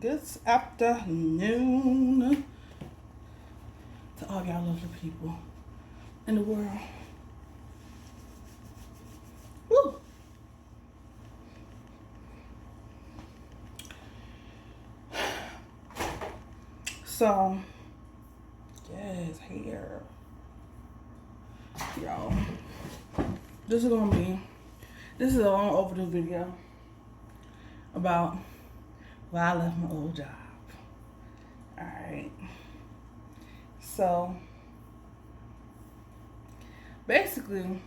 Good afternoon to all y'all lovely people in the world. Woo! So, yes, here, y'all. This is a long overdue video about why I left my old job. Alright. So, basically,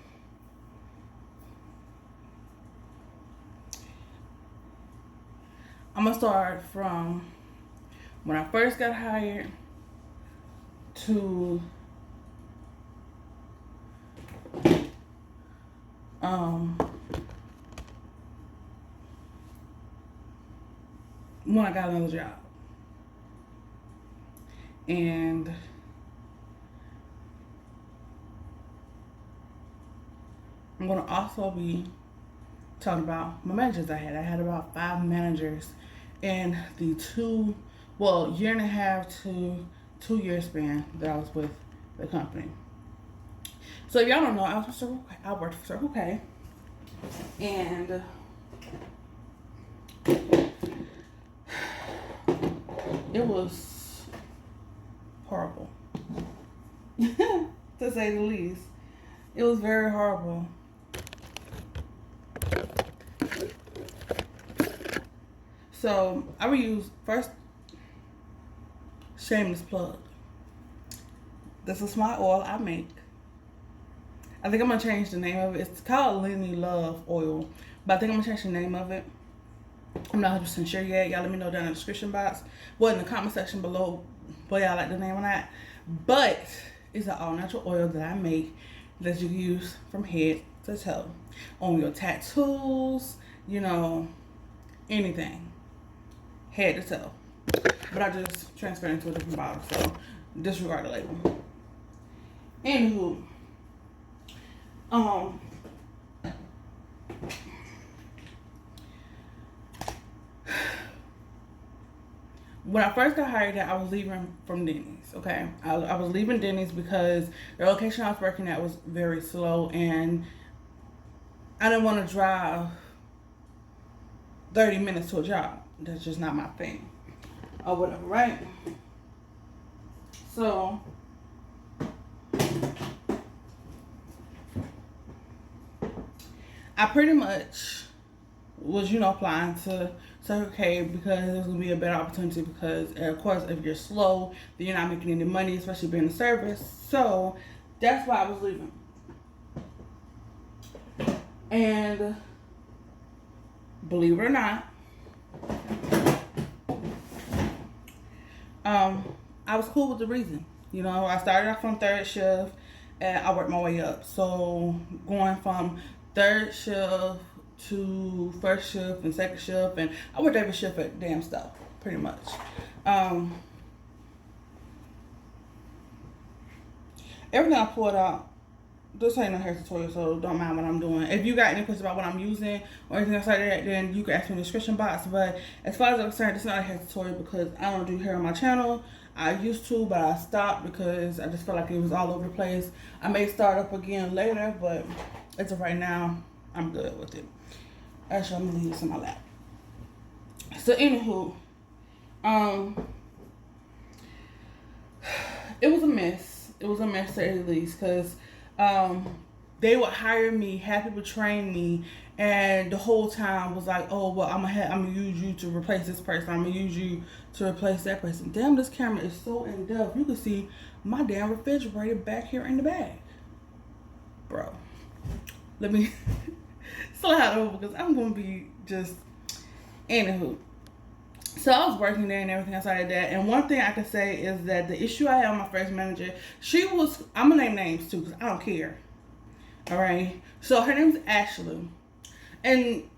I'm gonna start from when I first got hired to when I got another job. And I'm gonna also be talking about my managers I had. I had about 5 managers in the year and a half to 2 year span that I was with the company. So if y'all don't know, I worked for Circle K, and it was horrible, to say the least. It was very horrible. So I will use first, shameless plug. This is my oil I make. I think I'm gonna change the name of it. It's called Lenny Love Oil, but I think I'm gonna change the name of it. I'm not 100% sure yet. Y'all let me know down in the description box, in the comment section below, what y'all like the name of that. But it's an all natural oil that I make that you use from head to toe on your tattoos, anything, head to toe. But I just transferred into a different bottle, so disregard the label. Anywho, when I first got hired, I was leaving from Denny's. Okay, I was leaving Denny's because the location I was working at was very slow, and I didn't want to drive 30 minutes to a job. That's just not my thing, or whatever, right? So I pretty much was, applying to Circle K because it was going to be a better opportunity because, of course, if you're slow, then you're not making any money, especially being in service. So that's why I was leaving. And believe it or not, I was cool with the reason. I started off on third shift and I worked my way up. So going from third shift to first shift and second shift, and I worked every shift at damn stuff, pretty much. Everything I pulled out, this ain't no hair tutorial, so don't mind what I'm doing. If you got any questions about what I'm using or anything else like that, then you can ask me in the description box. But as far as I'm concerned, it's not a hair tutorial because I don't do hair on my channel. I used to, but I stopped because I just felt like it was all over the place. I may start up again later, but as of right now, I'm good with it. Actually, I'm gonna leave this in my lap. So anywho, it was a mess. It was a mess to say the least, because they would hire me, have people train me, and the whole time was like, oh, well, I'm gonna use you to replace this person. I'm gonna use you to replace that person. Damn, this camera is so in depth. You can see my damn refrigerator back here in the bag. Bro, let me slide over because I'm gonna be just, anywho. So I was working there and everything else like that. And one thing I can say is that the issue I had with my first manager, I'm gonna name names too because I don't care. All right. So her name's Ashley. And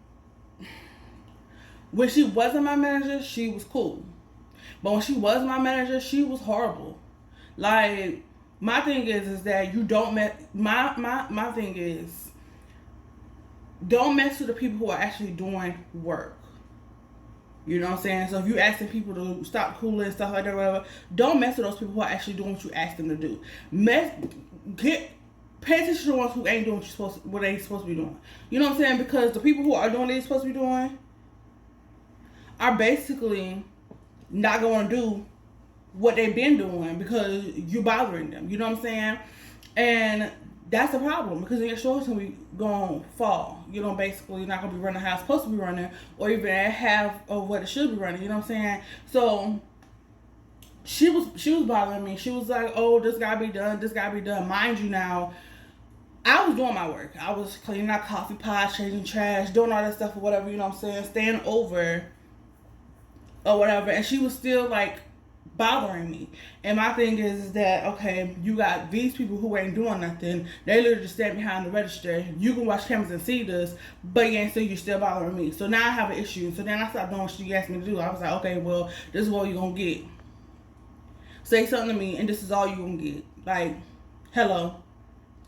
when she wasn't my manager, she was cool. But when she was my manager, she was horrible. Like, my thing is that you don't my thing is, don't mess with the people who are actually doing work. You know what I'm saying? So if you asking people to stop cooling and stuff like that, or whatever, don't mess with those people who are actually doing what you ask them to do. Pay attention to the ones who ain't doing what they supposed to be doing. You know what I'm saying? Because the people who are doing what they're supposed to be doing are basically not going to do what they've been doing because you're bothering them. You know what I'm saying? And that's a problem because then your show's gonna be gonna fall. You know, basically you're not gonna be running how it's supposed to be running, or even at half of what it should be running. You know what I'm saying? So she was bothering me. She was like, "Oh, this gotta be done. This gotta be done." Mind you, now I was doing my work. I was cleaning out coffee pots, changing trash, doing all that stuff or whatever. You know what I'm saying? Staying over or whatever, and she was still like bothering me. And my thing is that, okay, you got these people who ain't doing nothing. They literally just stand behind the register. You can watch cameras and see this, but you ain't still, you're still bothering me. So now I have an issue. So then I stopped doing what she asked me to do. I was like, okay, well, this is what you're gonna get. Say something to me, and this is all you're gonna get. Like, hello,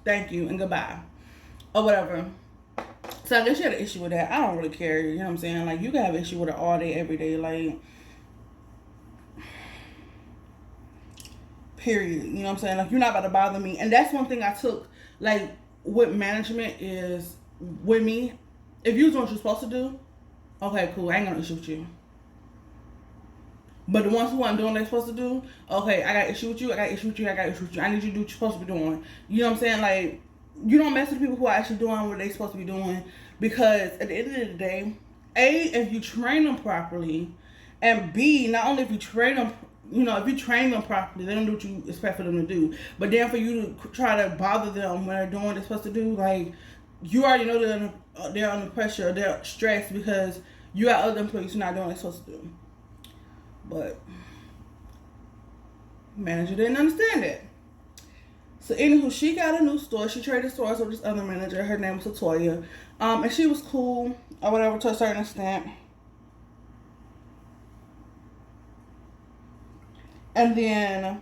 thank you, and goodbye, or whatever. So I guess she had an issue with that. I don't really care. You know what I'm saying? Like, you can have an issue with it all day, every day. Like, period. You know what I'm saying? Like, you're not about to bother me. And that's one thing I took, like, with management is, with me, if you was doing what you're supposed to do, okay, cool, I ain't gonna issue with you. But the ones who aren't doing what they're supposed to do, okay, I got issue with you, I got issue with you, I got issue with you. I need you to do what you're supposed to be doing. You know what I'm saying? Like, you don't mess with people who are actually doing what they're supposed to be doing, because at the end of the day, A, if you train them properly, and B, not only if you train them, you know, if you train them properly, they don't do what you expect for them to do. But then for you to try to bother them when they're doing what they're supposed to do, like, you already know they're under pressure, they're stressed because you got other employees who are not doing what they're supposed to do. But manager didn't understand it. So anywho, she got a new store. She traded stores with this other manager. Her name was Latoya. And she was cool or whatever to a certain extent. And then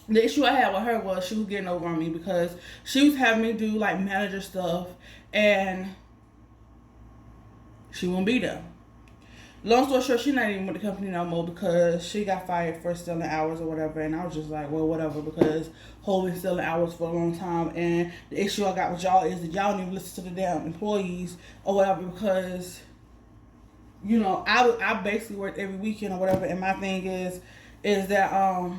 the issue I had with her was she was getting over on me because she was having me do like manager stuff and she wouldn't be there. Long story short, she's not even with the company no more because she got fired for stealing hours or whatever. And I was just like, well, whatever, because Hov been stealing hours for a long time. And the issue I got with y'all is that y'all don't even listen to the damn employees or whatever, because, you know, I basically work every weekend or whatever. And my thing is that,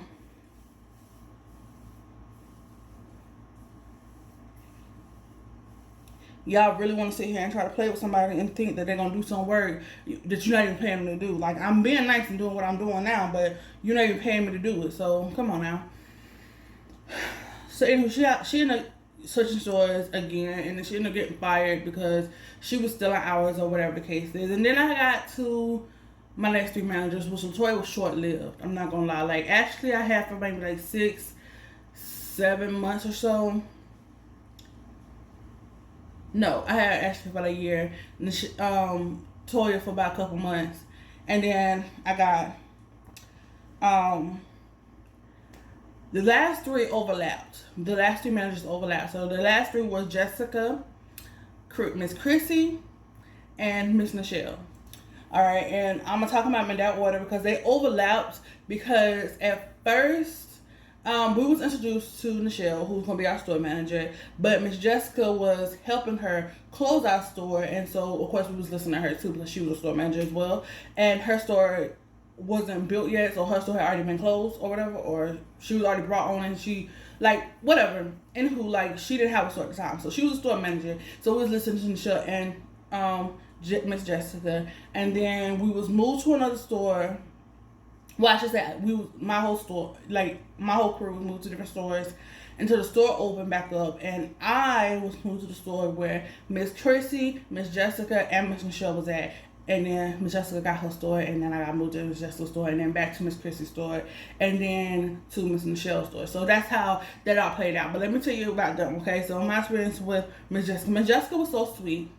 y'all really want to sit here and try to play with somebody and think that they're going to do some work that you're not even paying them to do. Like, I'm being nice and doing what I'm doing now, but you're not even paying me to do it. So, come on now. So, anyway, she ended up switching stores again, and then she ended up getting fired because she was stealing hours or whatever the case is. And then I got to my next three managers, which Latoya was short-lived. I'm not going to lie. Like, actually, I had for maybe like 6-7 months or so. No, I had Ashley for about a year, and Toya for about a couple months, and then I got the last three overlapped. The last three managers overlapped. So the last three was Jessica, Miss Chrissy, and Miss Nichelle. All right, and I'm gonna talk about them in that order because they overlapped. Because at first, we was introduced to Nichelle, who's gonna be our store manager, but Miss Jessica was helping her close our store, and so of course we was listening to her too because she was a store manager as well, and her store wasn't built yet, so her store had already been closed or whatever, or she was already brought on, and she, like, whatever. Anywho, like, she didn't have a store at the time, so she was a store manager, so we was listening to Nichelle and Miss Jessica, and then we was moved to another store. Well, I should say my whole store, like my whole crew was moved to different stores until the store opened back up, and I was moved to the store where Miss Tracy, Miss Jessica, and Miss Michelle was at. And then Miss Jessica got her store, and then I got moved to Miss Jessica's store, and then back to Miss Chrissy's store, and then to Miss Michelle's store. So that's how that all played out. But let me tell you about them, okay? So my experience with Miss Jessica. Miss Jessica was so sweet.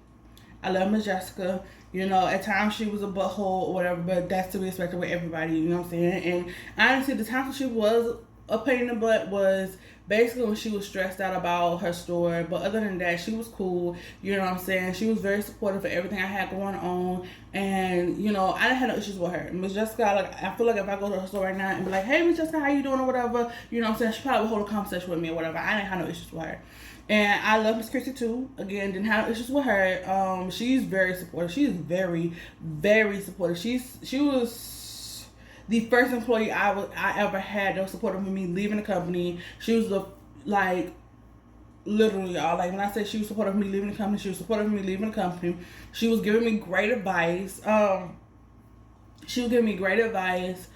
I love Miss Jessica. You know, at times she was a butthole or whatever, but that's to be expected with everybody, you know what I'm saying? And honestly, the times she was a pain in the butt was basically when she was stressed out about her store. But other than that, she was cool. You know what I'm saying? She was very supportive of everything I had going on. And, you know, I didn't have no issues with her. Miss Jessica, like, I feel like if I go to her store right now and be like, hey, Miss Jessica, how you doing or whatever, you know what I'm saying? She probably would hold a conversation with me or whatever. I didn't have no issues with her. And I love Miss Christy too. Again, didn't have issues with her. She's very supportive. She is very, very supportive. She was the first employee I ever had that was supportive of me leaving the company. She was like literally, y'all. Like when I say she was supportive of me leaving the company, she was supportive of me leaving the company. She was giving me great advice. She was giving me great advice.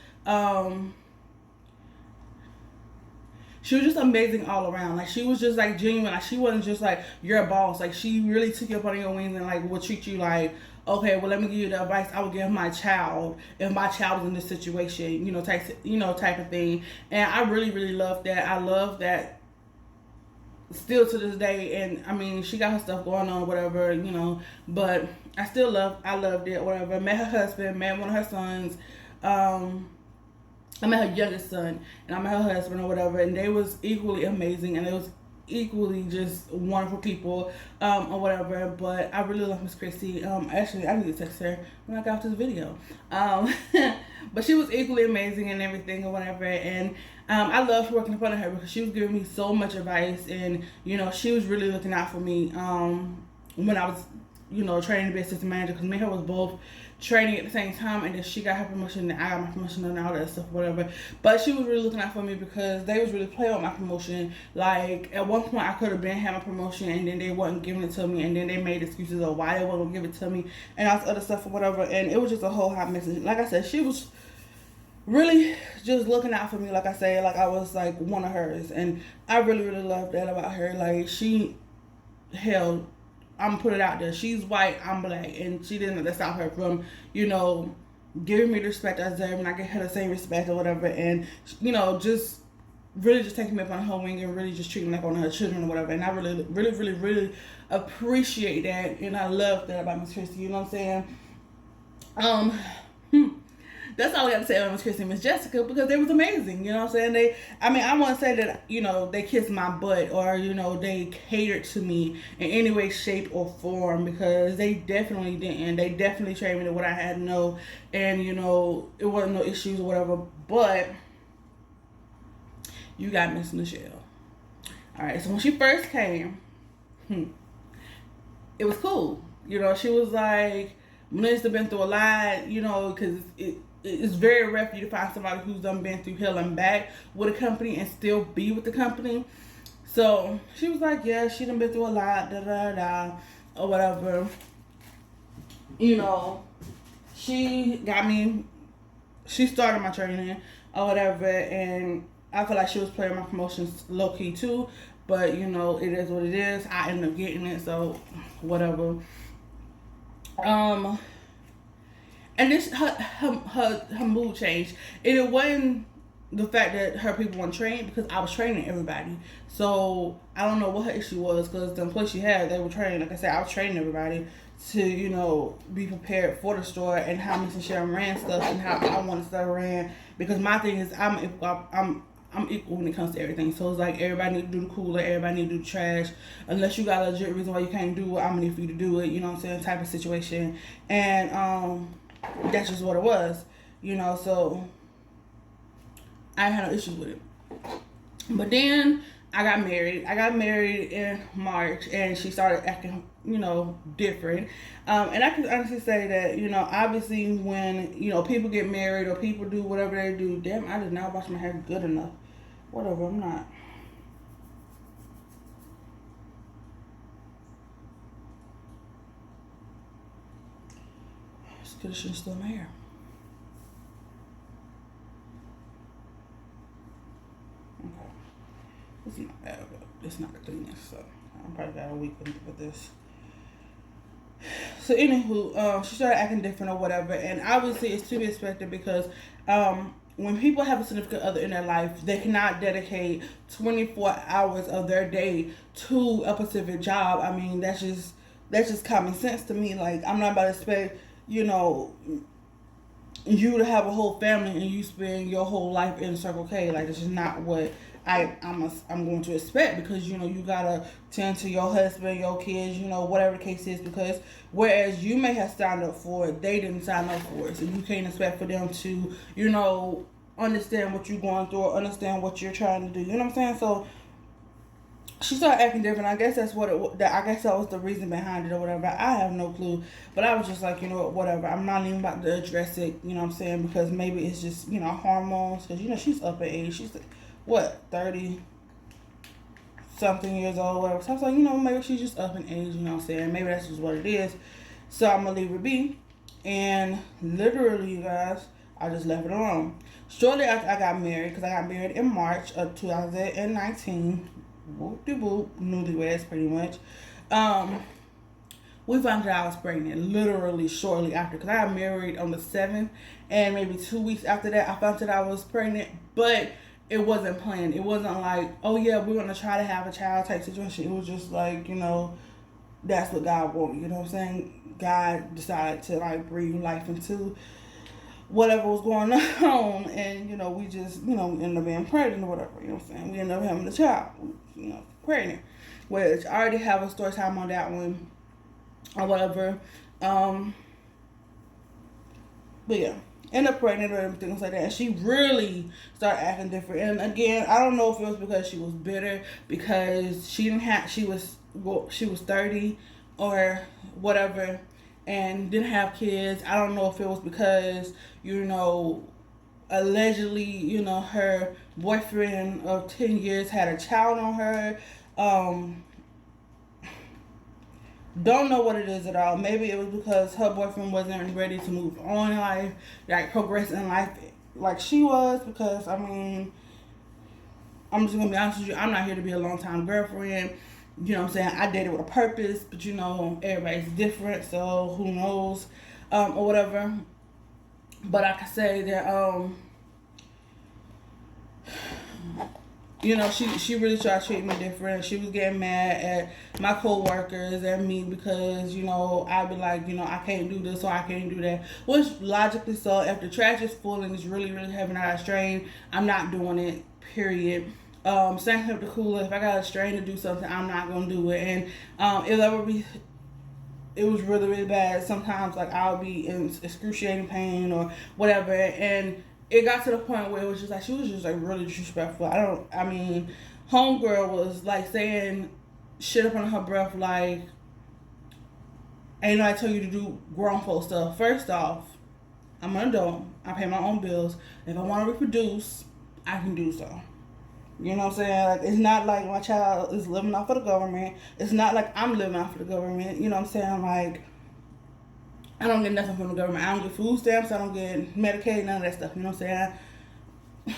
She was just amazing all around. Like she was just like genuine. Like she wasn't just like you're a boss. Like she really took you up on your wings and like would treat you like, okay, well let me give you the advice I would give my child if my child was in this situation, type of thing. And I really, really love that. I love that still to this day. And I mean, she got her stuff going on, whatever, but I loved it, whatever. Met her husband, met one of her sons. I met her youngest son, and I met her husband or whatever, and they was equally amazing, and they was equally just wonderful people, or whatever. But I really love Miss Christy. Actually, I need to text her when I got off this video. But she was equally amazing and everything or whatever, and I loved working in front of her because she was giving me so much advice, and she was really looking out for me when I was training to be assistant manager, because me and her was both training at the same time, and then she got her promotion and I got my promotion and all that stuff, whatever. But she was really looking out for me because they was really playing with my promotion. Like at one point I could have been had my promotion and then they wasn't giving it to me, and then they made excuses of why they wasn't gonna give it to me and all this other stuff or whatever, and it was just a whole hot mess. Like I said, she was really just looking out for me, like I said, like I was like one of hers, and I really, really loved that about her. Like I'm gonna put it out there. She's white, I'm black, and she didn't let that stop her from, giving me the respect I deserve, and I give her the same respect or whatever, and just really just taking me up on her wing and really just treating me like one of her children or whatever. And I really, really, really, really appreciate that, and I love that about Miss Christy. You know what I'm saying? That's all I got to say about Miss Christy and Miss Jessica, because they was amazing. You know what I'm saying? I want to say that, they kissed my butt or, they catered to me in any way, shape, or form, because they definitely didn't. They definitely trained me to what I had to know, and, it wasn't no issues or whatever. But you got Miss Michelle. All right, so when she first came, it was cool. She was like, Melissa been through a lot, because it's very rare for you to find somebody who's been through hell and back with a company and still be with the company. So she was like, yeah, she done been through a lot, or whatever. She started my training or whatever, and I feel like she was playing my promotions low key too. But it is what it is. I ended up getting it, so whatever. And this her mood changed, and it wasn't the fact that her people weren't trained, because I was training everybody. So I don't know what her issue was, because the employees she had, they were trained. Like I said, I was training everybody to be prepared for the store and how Miss Sharon ran stuff and how I wanted stuff ran. Because my thing is I'm equal when it comes to everything. So it's like everybody need to do the cooler, everybody need to do the trash. Unless you got a legit reason why you can't do it, I'm gonna need for you to do it. You know what I'm saying? Type of situation. And that's just what it was, so I had no issues with it. But then I got married. I got married in March, and she started acting, different. And I can honestly say that, obviously when, people get married or people do whatever they do, damn, I did not wash my hair good enough. Whatever, I'm not. It's because I shouldn't steal my hair. Okay. It's not bad, but it's not the cleanest, so I probably got a week with this. So anywho, she started acting different or whatever, and obviously it's to be expected, because when people have a significant other in their life, they cannot dedicate 24 hours of their day to a specific job. I mean, that's just common sense to me. Like, I'm not about to expect, you to have a whole family and you spend your whole life in Circle K. Like, that's just not what I'm going to expect, because you gotta tend to your husband, your kids, whatever the case is, because whereas you may have signed up for it, they didn't sign up for it, so you can't expect for them to understand what you're going through or understand what you're trying to do. You know what I'm saying? So she started acting different. I guess that's what I guess that was the reason behind it or whatever. I have no clue, but I was just like, whatever. I'm not even about to address it. You know what I'm saying? Because maybe it's just hormones. Because she's up in age. She's what, 30 something years old, or whatever. So I was like, maybe she's just up in age. You know what I'm saying? Maybe that's just what it is. So I'm gonna leave her be. And literally, you guys, I just left it alone. Shortly after I got married, because I got married in March of 2019. Whoop de whoop, newlyweds pretty much. We found out I was pregnant literally shortly after, because I got married on the 7th, and maybe 2 weeks after that I found out I was pregnant, but it wasn't planned. It wasn't like, oh yeah, we're gonna try to have a child type situation. It was just like, that's what God wanted. You know what I'm saying? God decided to like breathe life into whatever was going on, and we just ended up being pregnant or whatever. You know what I'm saying? We ended up having a child, pregnant, which I already have a story time on that one or whatever. But yeah, ended up pregnant or everything like that, and she really started acting different. And again, I don't know if it was because she was bitter because she was 30 or whatever and didn't have kids. I don't know if it was because allegedly her boyfriend of 10 years had a child on her. Don't know what it is at all. Maybe it was because her boyfriend wasn't ready to move on in life, like progress in life like she was, because I'm just gonna be honest with you, I'm not here to be a long time girlfriend. You know what I'm saying? I dated with a purpose, but everybody's different, so who knows, or whatever. But I can say that she really tried to treat me different. She was getting mad at my co-workers and me because, I'd be like, I can't do this or I can't do that. Which logically so, if the trash is full and it's really, really heavy and I got a strain, I'm not doing it, period. Same thing with the cooler. If I got a strain to do something, I'm not going to do it. And it was really, really bad. Sometimes, like, I'll be in excruciating pain or whatever. And it got to the point where it was just like, she was just like really disrespectful. Homegirl was like saying shit up under her breath, like, ain't nobody tell you to do grown folk stuff. First off, I'm an adult. I pay my own bills. If I want to reproduce, I can do so. You know what I'm saying? Like, it's not like my child is living off of the government. It's not like I'm living off of the government. You know what I'm saying? Like, I don't get nothing from the government. I don't get food stamps. I don't get Medicaid, none of that stuff. You know what I'm saying?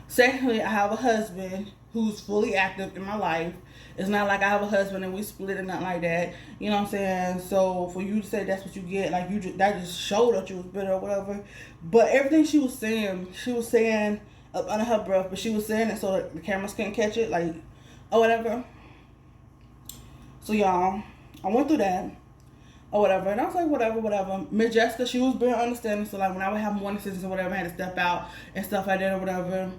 Secondly, I have a husband who's fully active in my life. It's not like I have a husband and we split or nothing like that. You know what I'm saying? So for you to say that's what you get, like, that just showed that you was bitter or whatever. But everything she was saying up under her breath, but she was saying it so that the cameras couldn't catch it, like, or whatever. So y'all, I went through that or whatever, and I was like, whatever. Miss Jessica, she was very understanding. So like when I would have morning sessions or whatever, I had to step out and stuff like that or whatever.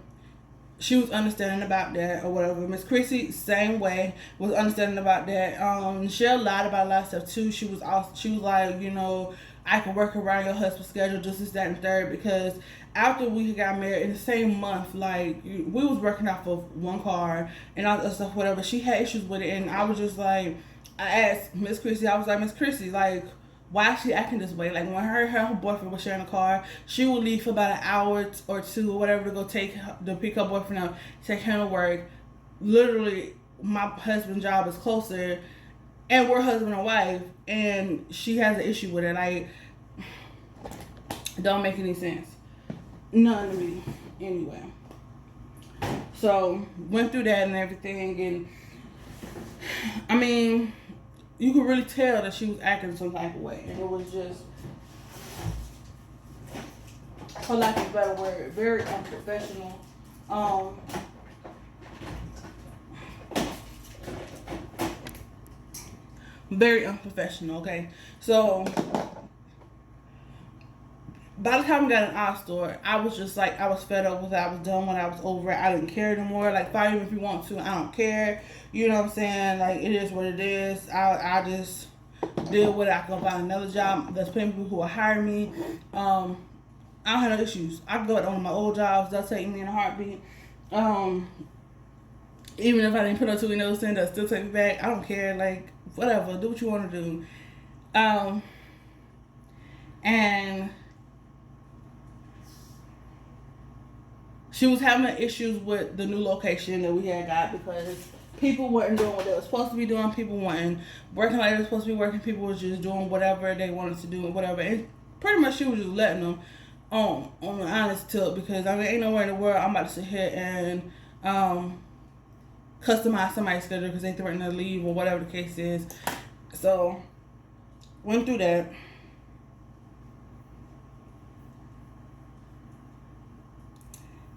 She was understanding about that or whatever. Miss Chrissy, same way, was understanding about that. She lied about a lot of stuff too. She was like, I can work around your husband's schedule, just this, that, and third, because after we got married in the same month, like, we was working off of one car and all that stuff, whatever. She had issues with it, and I was just like, I asked Miss Chrissy, I was like, Miss Chrissy, like, why is she acting this way? Like, when her boyfriend was sharing a car, she would leave for about an hour or two or whatever to go pick her boyfriend up, take him to work. Literally, my husband's job is closer, and we're husband and wife, and she has an issue with it. Like, don't make any sense. None to me. Anyway. So, went through that and everything, and you could really tell that she was acting some type of way. And it was just, for lack of a better word, very unprofessional. Very unprofessional, okay? So, By the time we got in our store, I was just like, I was fed up with it. I was done when I was over it. I didn't care anymore. Like, fire me if you want to. I don't care. You know what I'm saying? Like, it is what it is. I just deal with it. I can find another job. There's plenty of people who will hire me. I don't have no issues. I can go to one of my old jobs. They'll take me in a heartbeat. Um, Even if I didn't put up 2 windows in, they'll still take me back. I don't care. Like, whatever. Do what you want to do. Um, and she was having issues with the new location that we had got because people weren't doing what they were supposed to be doing. People weren't working like they were supposed to be working. People were just doing whatever they wanted to do and whatever. And pretty much she was just letting them on the honest tip because, I mean, ain't nowhere in the world I'm about to sit here and customize somebody's schedule because they threatened to leave or whatever the case is. So, went through that.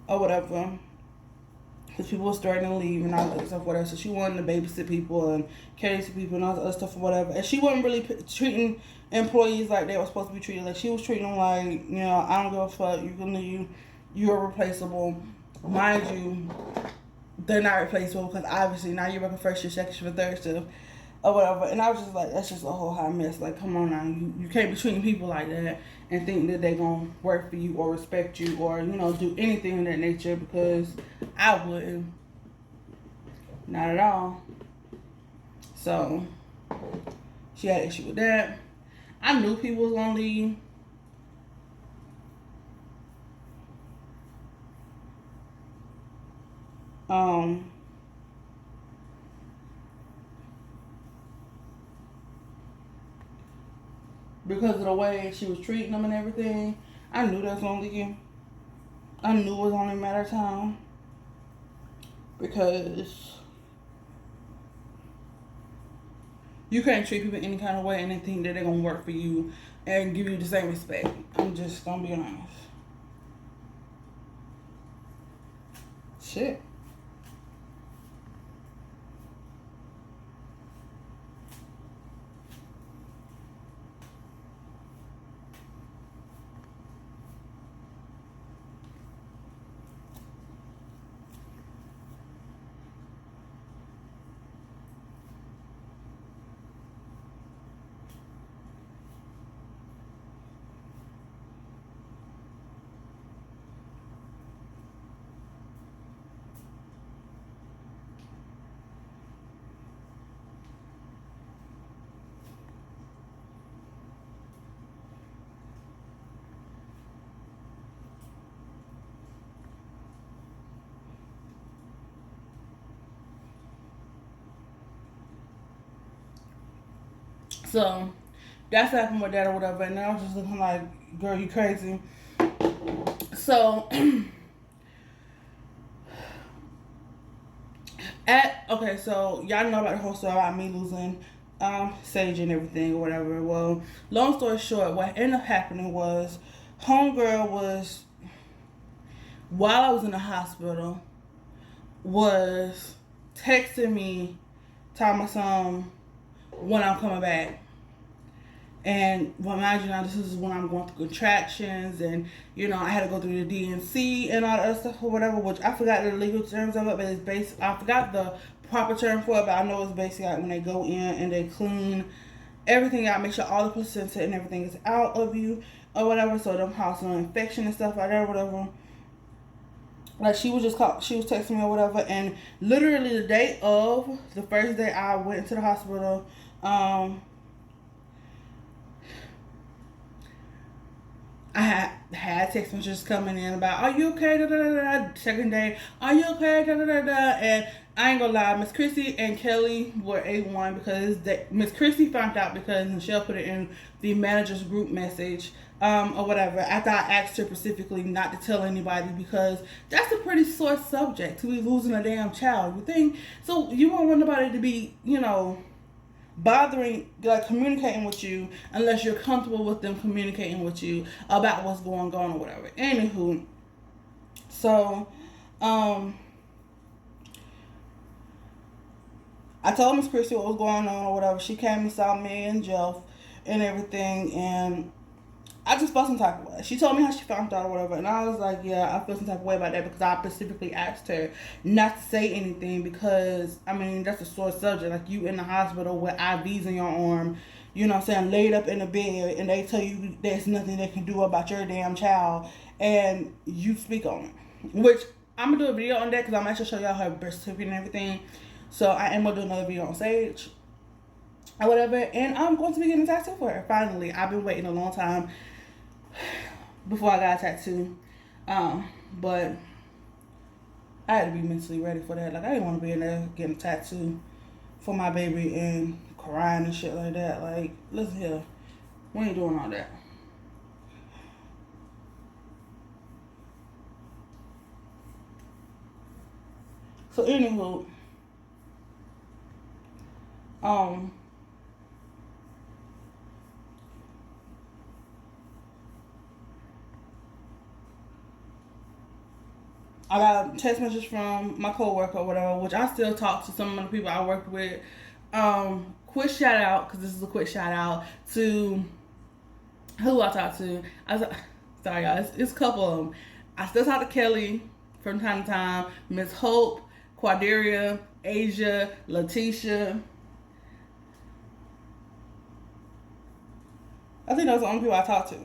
Or whatever. Because people were starting to leave and all that stuff, whatever. So she wanted to babysit people and carry to people and all that other stuff or whatever. And she wasn't really treating employees like they were supposed to be treated. Like, she was treating them like, you know, I don't give a fuck. You can leave. You're replaceable. Mind you, they're not replaceable because obviously now you're working first shift, second shift, or third shift or whatever. And I was just like, that's just a whole hot mess. Like, come on now. You can't be treating people like that and think that they're going to work for you or respect you or, you know, do anything of that nature because I wouldn't. Not at all. So, she had an issue with that. I knew people was going to leave. Because of the way she was treating them and everything, I knew that was only you. I knew it was only a matter of time. Because you can't treat people any kind of way and they think that they're going to work for you and give you the same respect. I'm just going to be honest. Shit. So, that's happened with that or whatever. And I was just looking like, girl, you crazy. So, so y'all know about the whole story about me losing Sage and everything or whatever. Well, long story short, what ended up happening was homegirl was, while I was in the hospital, was texting me, telling my son when I'm coming back. And well, mind you now, this is when I'm going through contractions, and you know I had to go through the DNC and all that other stuff or whatever. Which I forgot the legal terms of it, but it's based. I forgot the proper term for it, but I know it's basically like when they go in and they clean everything out, make sure all the placenta and everything is out of you or whatever, so don't cause no infection and stuff like that or whatever. Like she was texting me or whatever, and literally the day of the first day I went into the hospital, I had text messages coming in about, are you okay? Da, da, da, da. Second day, are you okay? Da, da, da, da. And I ain't gonna lie, Miss Chrissy and Kelly were A1 because Miss Chrissy found out because Michelle put it in the manager's group message or whatever. After I asked her specifically not to tell anybody because that's a pretty sore subject to be losing a damn child. You think? So you won't want nobody to be, you know, bothering, like communicating with you unless you're comfortable with them communicating with you about what's going on or whatever. Anywho, so I told Miss Chrissy what was going on or whatever. She came and saw me and Jeff and everything, and I just felt some type of way. She told me how she found out or whatever, and I was like, yeah, I feel some type of way about that because I specifically asked her not to say anything because, I mean, that's a sore subject. Like, you in the hospital with IVs in your arm, you know what I'm saying, laid up in a bed, and they tell you there's nothing they can do about your damn child, and you speak on it. Which, I'm going to do a video on that because I'm actually show y'all her birth certificate and everything. So, I am going to do another video on Sage or whatever, and I'm going to be getting a tattoo for her. Finally, I've been waiting a long time before I got a tattoo. But I had to be mentally ready for that. Like, I didn't want to be in there getting a tattoo for my baby and crying and shit like that. Like, listen here, we ain't doing all that. So anywho, I got a text message from my coworker or whatever, which I still talk to some of the people I worked with. Quick shout out, because this is a quick shout out to who I talked to. I was sorry y'all, it's a couple of them. I still talk to Kelly from time to time, Miss Hope, Quaderia, Asia, Letitia. I think those are the only people I talk to.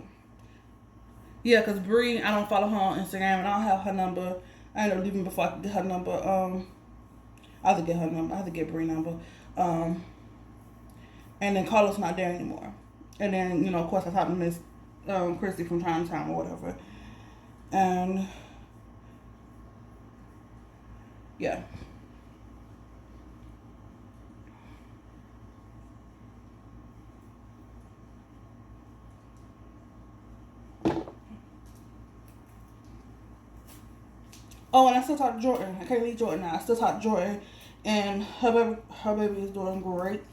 Yeah, because Bree, I don't follow her on Instagram and I don't have her number. I ended up leaving before I could get her number. I have to get her number. I have to get Bree's number. And then Carlos not there anymore. And then, you know, of course, I talked to Miss Christy from time to time or whatever. And yeah. Oh, and I still talk to Jordan. I can't leave Jordan now. I still talk to Jordan, and her baby is doing great.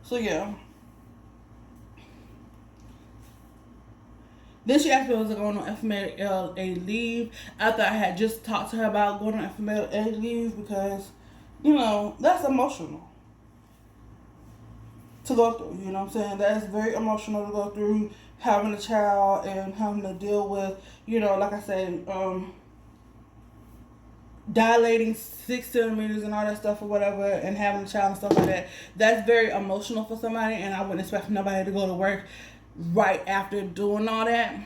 So yeah. Then she asked me if I was going on FMLA leave after I had just talked to her about going on FMLA leave because, you know, that's emotional to go through. You know what I'm saying? That's very emotional to go through having a child and having to deal with, you know, like I said, dilating 6 centimeters and all that stuff or whatever and having a child and stuff like that. That's very emotional for somebody, and I wouldn't expect nobody to go to work right after doing all that.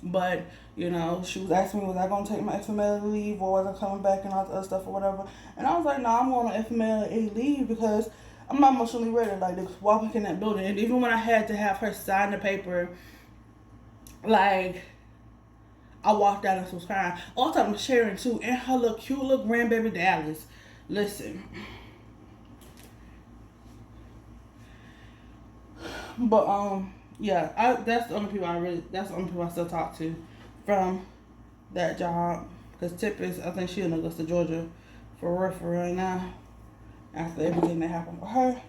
But, you know, she was asking me, was I going to take my FMLA leave or was I coming back and all that other stuff or whatever. And I was like, no, I'm going on FMLA leave because I'm not emotionally ready. Like, to walk back in that building. And even when I had to have her sign the paper, like, I walked out and she was crying. All the time Sharon too, and her little cute little grandbaby Dallas. Listen. But yeah, that's the only people I still talk to from that job. Cause Tip is, I think she in Augusta, Georgia, for real right now. After everything that happened with her.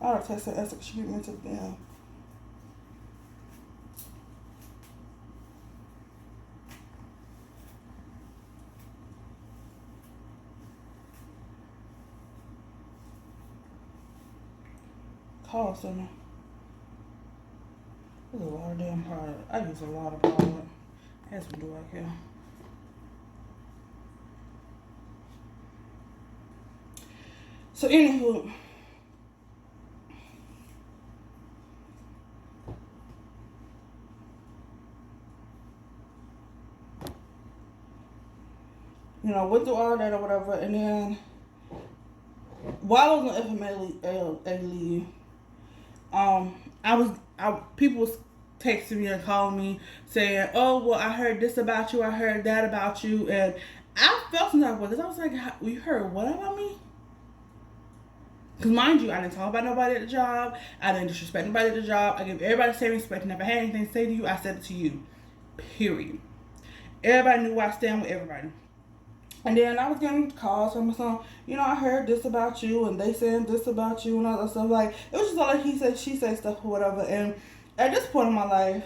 I would text her, ask her if she beat me to the damn. Call center. There's a lot of damn product. I use a lot of product. As we do right here. So anywho, you know, went through all that or whatever, and then while I was on FMLA leave, people was texting me and calling me saying, "Oh, well, I heard this about you. I heard that about you," and I felt some type of way. I was like, "You heard what about me?" Because mind you, I didn't talk about nobody at the job. I didn't disrespect nobody at the job. I gave everybody the same respect. And if I had anything to say to you, I said it to you. Period. Everybody knew where I stand with everybody. And then I was getting calls from some, I heard this about you and they saying this about you and all that stuff. Like, it was just all like he said, she said stuff or whatever. And at this point in my life,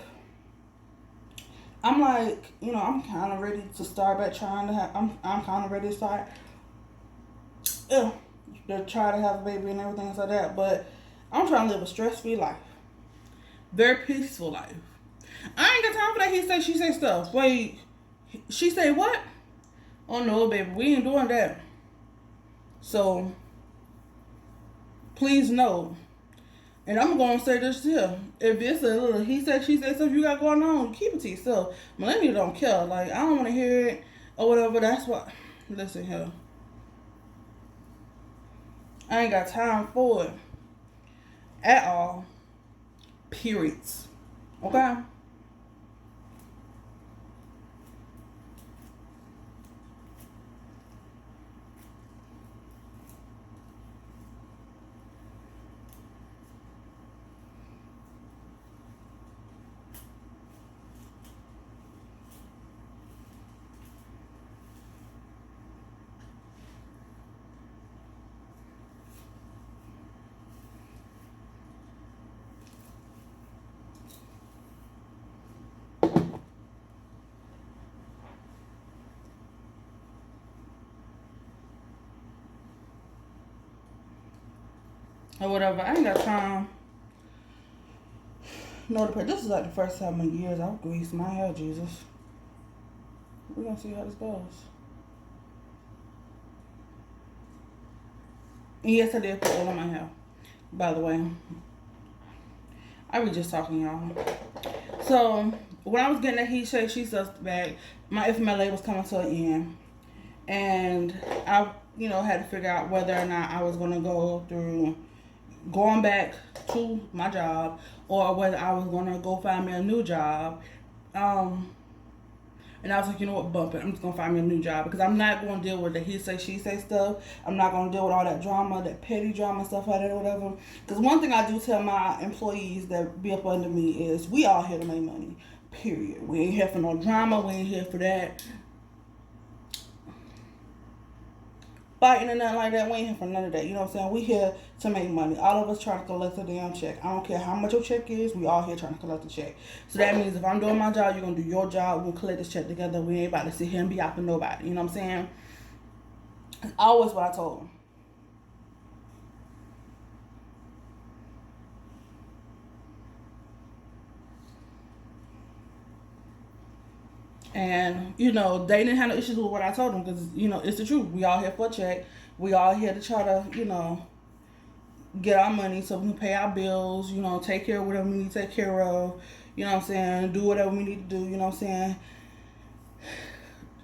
I'm like, I'm kind of ready to start back trying to have, I'm kind of ready to start, to try to have a baby and everything like that. But I'm trying to live a stress-free life. Very peaceful life. I ain't got time for that he say, she say stuff. Wait, she say what? Oh no, baby, we ain't doing that. So, please know. And I'm going to say this here. If it's a little he said, she said stuff you got going on, keep it to yourself. Millennials don't care. Like, I don't want to hear it or whatever. That's what. Listen here. I ain't got time for it. At all. Periods. Okay? Or whatever. I ain't got time. No, this is like the first time in years I've greased my hair, Jesus. We're going to see how this goes. And yes, I did put oil on my hair. By the way. I was just talking, y'all. So, when I was getting that he say, she says back, my FMLA was coming to an end. And I, had to figure out whether or not I was going to go through going back to my job or whether I was going to go find me a new job. And I was like, you know what, bump it. I'm just going to find me a new job because I'm not going to deal with the he say, she say stuff. I'm not going to deal with all that drama, that petty drama, stuff like that or whatever. Because one thing I do tell my employees that be up under me is we all here to make money, period. We ain't here for no drama. We ain't here for that fighting and nothing like that. We ain't here for none of that. You know what I'm saying? We here to make money. All of us trying to collect a damn check. I don't care how much your check is. We all here trying to collect a check. So that means if I'm doing my job, you're going to do your job. We'll collect this check together. We ain't about to sit here and be out for nobody. You know what I'm saying? It's always what I told them. And, they didn't have no issues with what I told them because, it's the truth. We all here for a check. We all here to try to, get our money so we can pay our bills, take care of whatever we need to take care of, you know what I'm saying, do whatever we need to do, you know what I'm saying,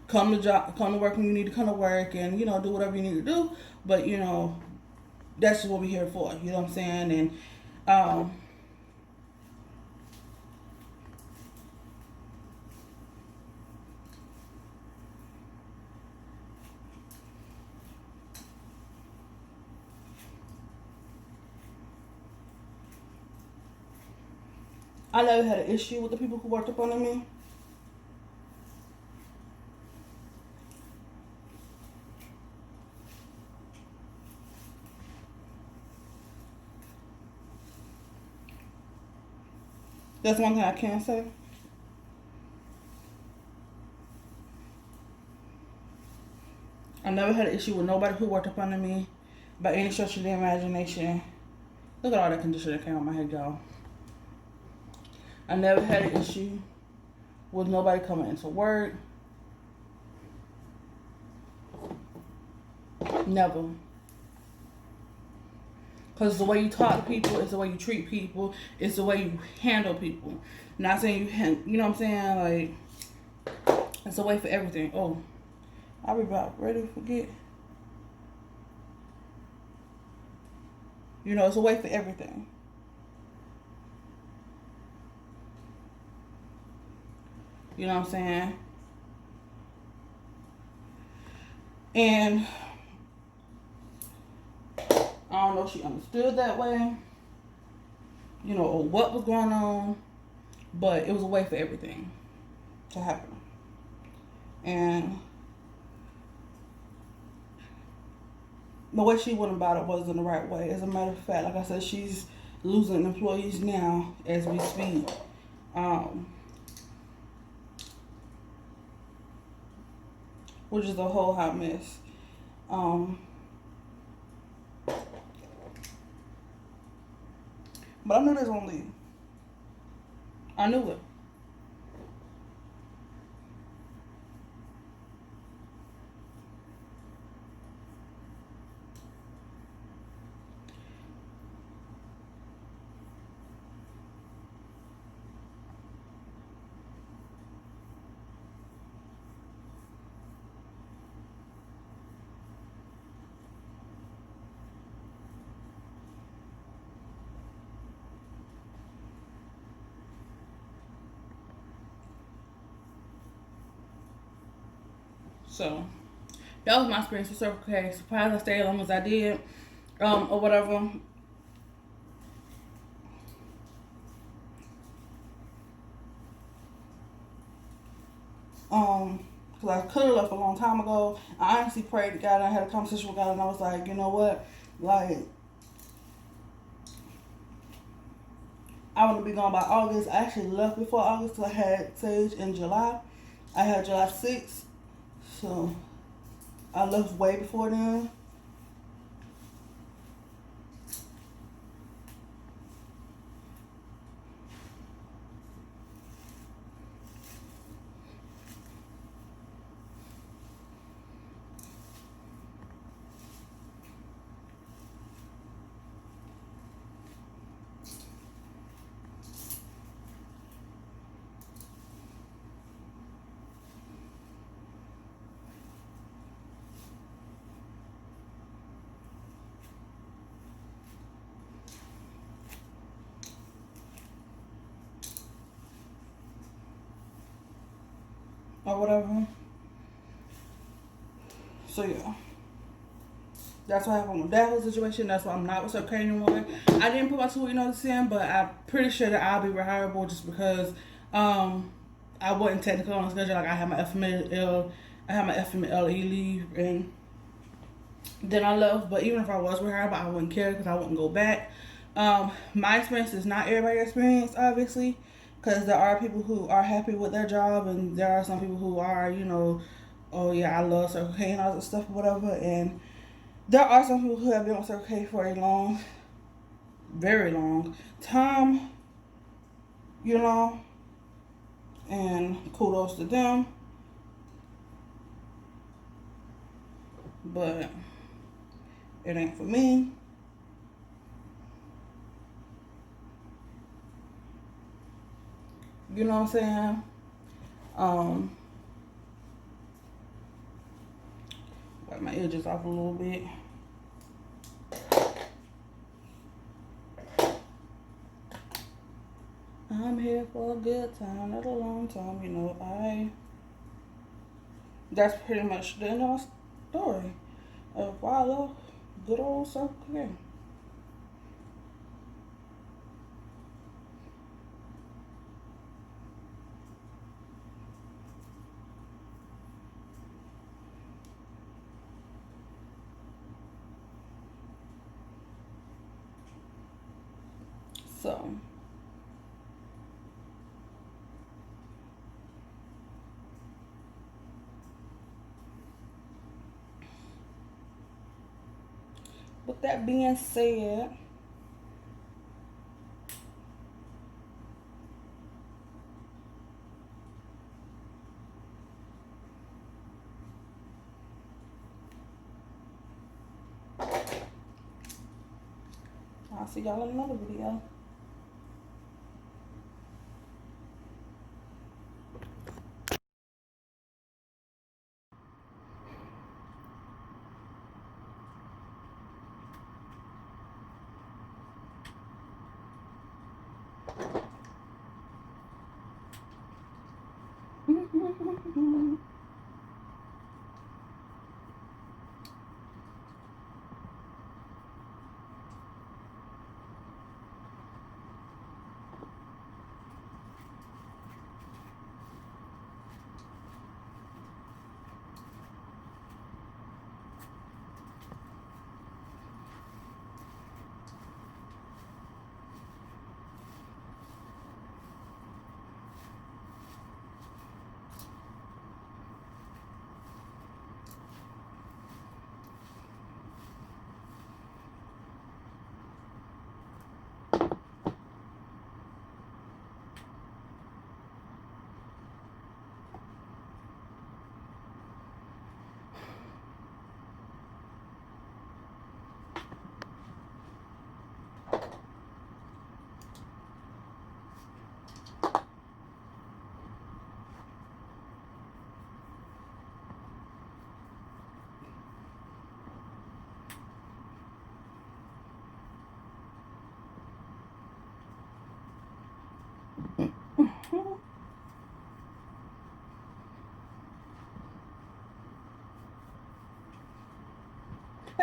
come to work when you need to come to work and, do whatever you need to do, but, that's just what we're here for, you know what I'm saying, and, I never had an issue with the people who worked up under me. That's one thing I can say. I never had an issue with nobody who worked up under me by any stretch of the imagination. Look at all that condition that came on my head, y'all. I never had an issue with nobody coming into work. Never. Because the way you talk to people is the way you treat people. It's the way you handle people. Not saying you know what I'm saying? Like, it's a way for everything. Oh, I'll be about ready to forget. It's a way for everything. You know what I'm saying? And I don't know if she understood that way, you know, or what was going on, but it was a way for everything to happen. And the way she went about it wasn't the right way. As a matter of fact, like I said, she's losing employees now as we speak. Um, which is a whole hot mess. But I knew this won't leave. I knew it. So that was my experience with Circle K. Surprised I stayed as long as I did, or whatever. Because I could have left a long time ago. I honestly prayed to God. I had a conversation with God, and I was like, you know what? Like, I want to be gone by August. I actually left before August because I had Sage in July. I had July 6th. So I left way before then. Or whatever. So yeah. That's what happened with that whole situation. That's why I'm not with Circle K anymore. I didn't put my 2 week notice in, but I'm pretty sure that I'll be rehireable just because I wasn't technically on the schedule. Like I had my FMLE leave, and then I left. But even if I was rehireable, I wouldn't care because I wouldn't go back. My experience is not everybody's experience, obviously, because there are people who are happy with their job, and there are some people who are, you know, oh yeah, I love Circle K and all that stuff, whatever, and there are some people who have been on Circle K for a long, very long time, you know, and kudos to them. But it ain't for me. You know what I'm saying? Um, wipe my edges off a little bit. I'm here for a good time, not a long time. You know, that's pretty much the end of my story of why I love good old Circle K. So, with that being said, I'll see y'all in another video.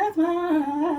That's mine.